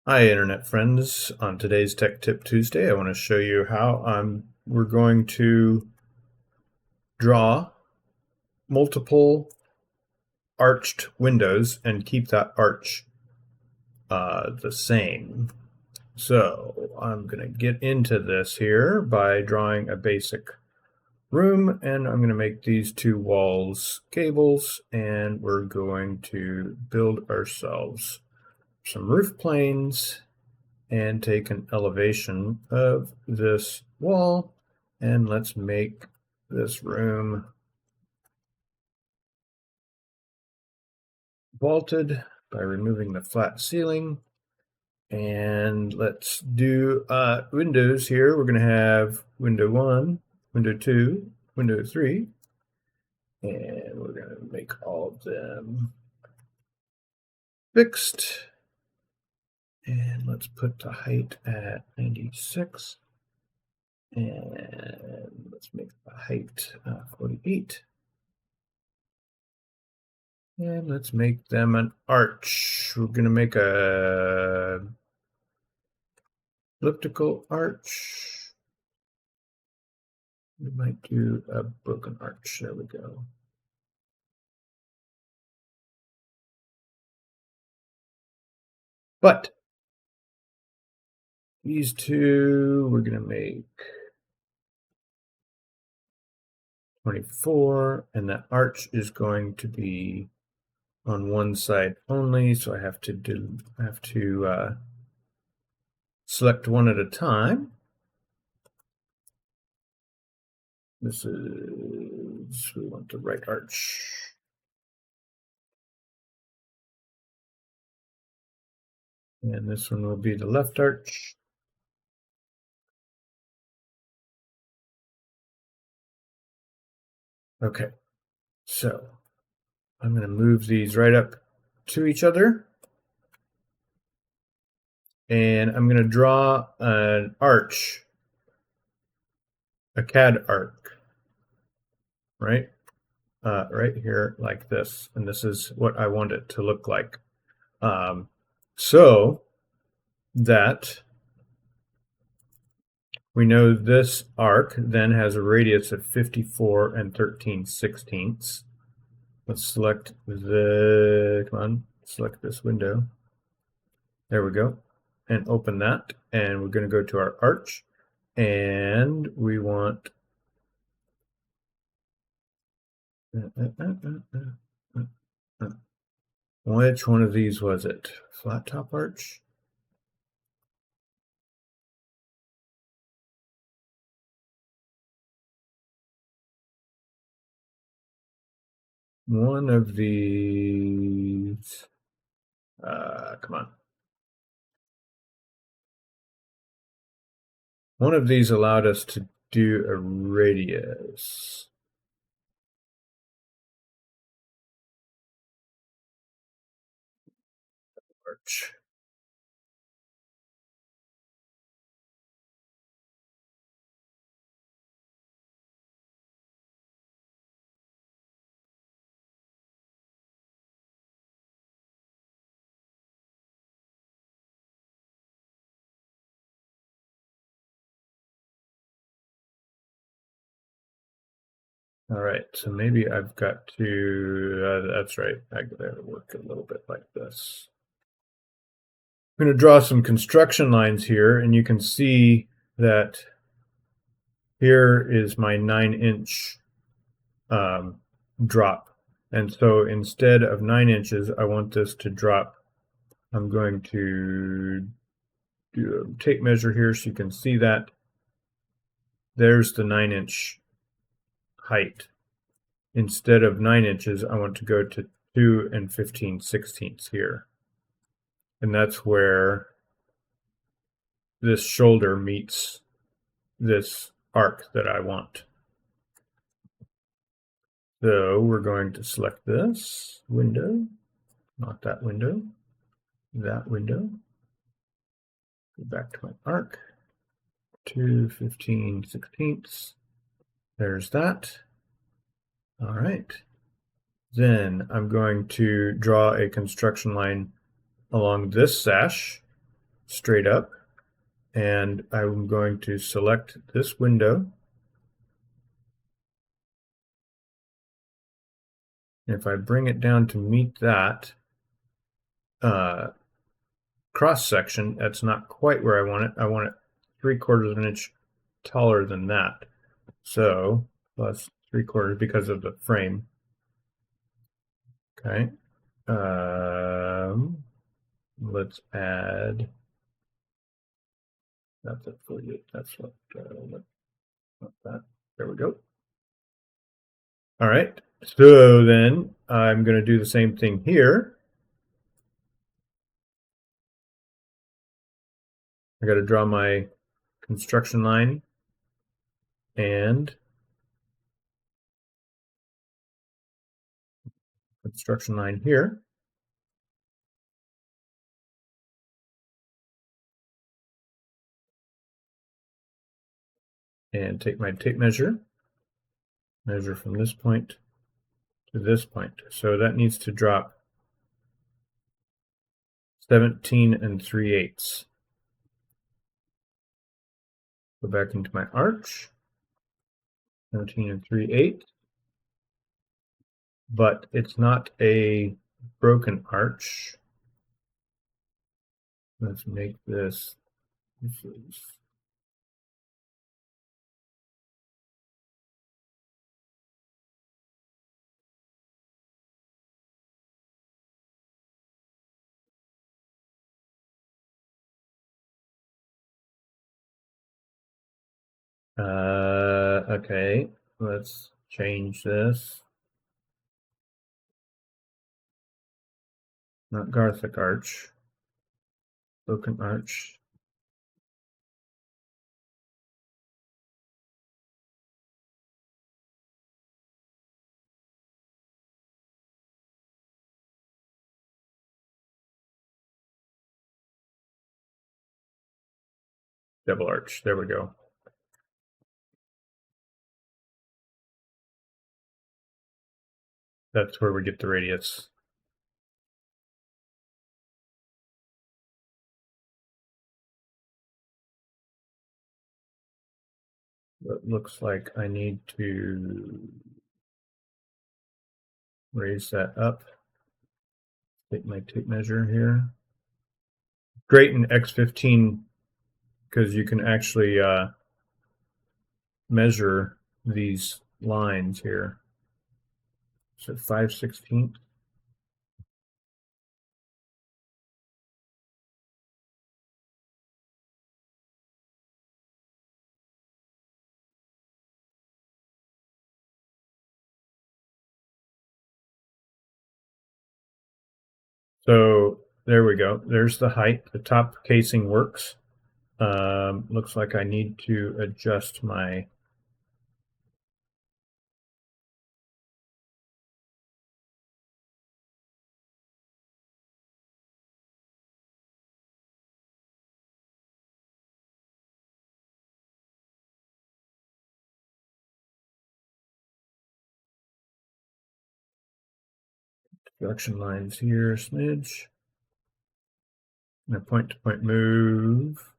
Hi, Internet friends. On today's Tech Tip Tuesday, I want to show you how we're going to draw multiple arched windows and keep that arch the same. So I'm going to get into this here by drawing a basic room, and I'm going to make these two walls gables, and we're going to build ourselves some roof planes and take an elevation of this wall, and let's make this room vaulted by removing the flat ceiling. And let's do windows here. We're going to have window 1, window 2, window 3, and we're going to make all of them fixed. And let's put the height at 96. And let's make the height 48. And let's make them an arch. We're going to make a elliptical arch. We might do a broken arch. There we go. But these two, we're going to make 24, and that arch is going to be on one side only, so I have to select one at a time. This is, we want the right arch. And this one will be the left arch. Okay, so I'm going to move these right up to each other. And I'm going to draw an arch, a CAD arc, right? Right here like this. And this is what I want it to look like. So that we know this arc then has a radius of 54 and 13/16. Let's select select this window. There we go. And open that. And we're going to go to our arch. And we want which one of these was it? Flat top arch? One of these, come on. One of these allowed us to do a radius. Arch. All right, so maybe I've got to, that's right, I gotta work a little bit like this. I'm going to draw some construction lines here, and you can see that here is my 9-inch drop. And so instead of 9 inches, I want this to drop. I'm going to do a tape measure here so you can see that. There's the 9-inch height. Instead of 9 inches, I want to go to 2 15/16 here. And that's where this shoulder meets this arc that I want. So we're going to select this window, not that window, that window. Go back to my arc, 2 15/16. There's that. All right. Then I'm going to draw a construction line along this sash. straight up, and I'm going to select this window. If I bring it down to meet that cross section, that's not quite where I want it. I want it 3/4 of an inch taller than that. So plus 3/4 because of the frame. Okay. Let's add. That's it for you. That's what. Not that. There we go. All right. So then I'm going to do the same thing here. I got to draw my construction line and construction line here. And take my tape measure, measure from this point to this point. So that needs to drop 17 3/8. Go back into my arch, 17 3/8. But it's not a broken arch. Let's make this is okay, let's change this. Not Gothic arch, broken arch. Double arch, there we go. That's where we get the radius. It looks like I need to raise that up. Take my tape measure here. Great in X15 because you can actually measure these lines here. So 5/16. So there we go. There's the height. The top casing works. Looks like I need to adjust my production lines here, smidge. My point-to-point move.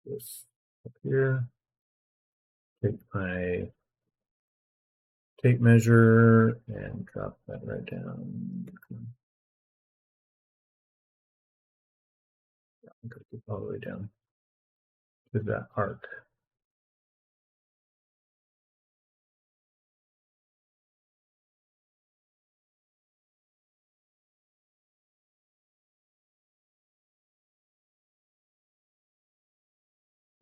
This up here. Take my tape measure and drop that right down. Go all the way down to that arc.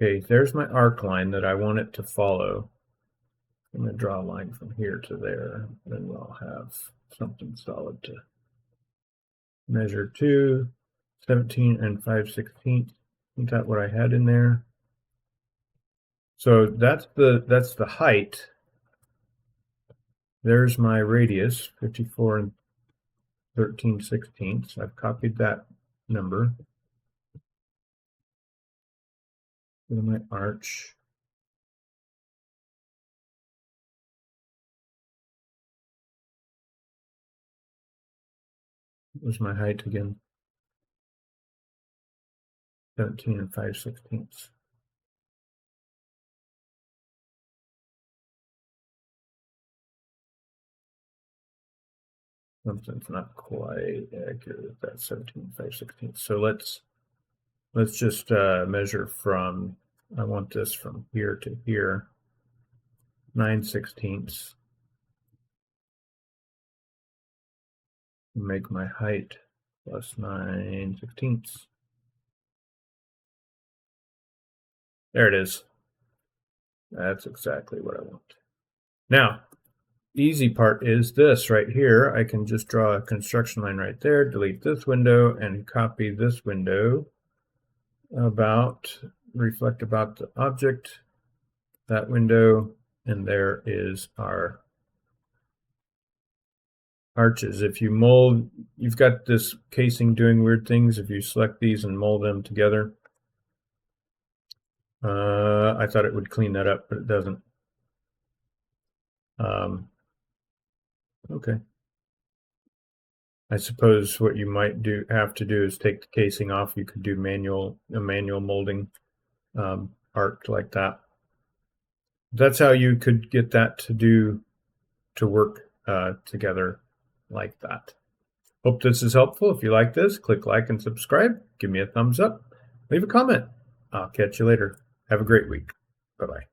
Okay, there's my arc line that I want it to follow. I'm going to draw a line from here to there. Then we'll have something solid to measure to. 17 5/16. Isn't that what I had in there? So that's the height. There's my radius, 54 13/16. I've copied that number. with my arch. What was my height again? 17 5/16. Something's not quite accurate with that 17 5/16. So let's just measure from, I want this from here to here, 9/16. Make my height plus 9/16. There it is. That's exactly what I want. Now, easy part is this right here. I can just draw a construction line right there, delete this window, and copy this window reflect about the object, that window, and there is our arches. If you mold, you've got this casing doing weird things. If you select these and mold them together, I thought it would clean that up, but it doesn't. Okay. I suppose what you might have to do is take the casing off. You could do a manual molding arc like that. That's how you could get that to work together like that. Hope this is helpful. If you like this, click like and subscribe. Give me a thumbs up. Leave a comment. I'll catch you later. Have a great week. Bye-bye.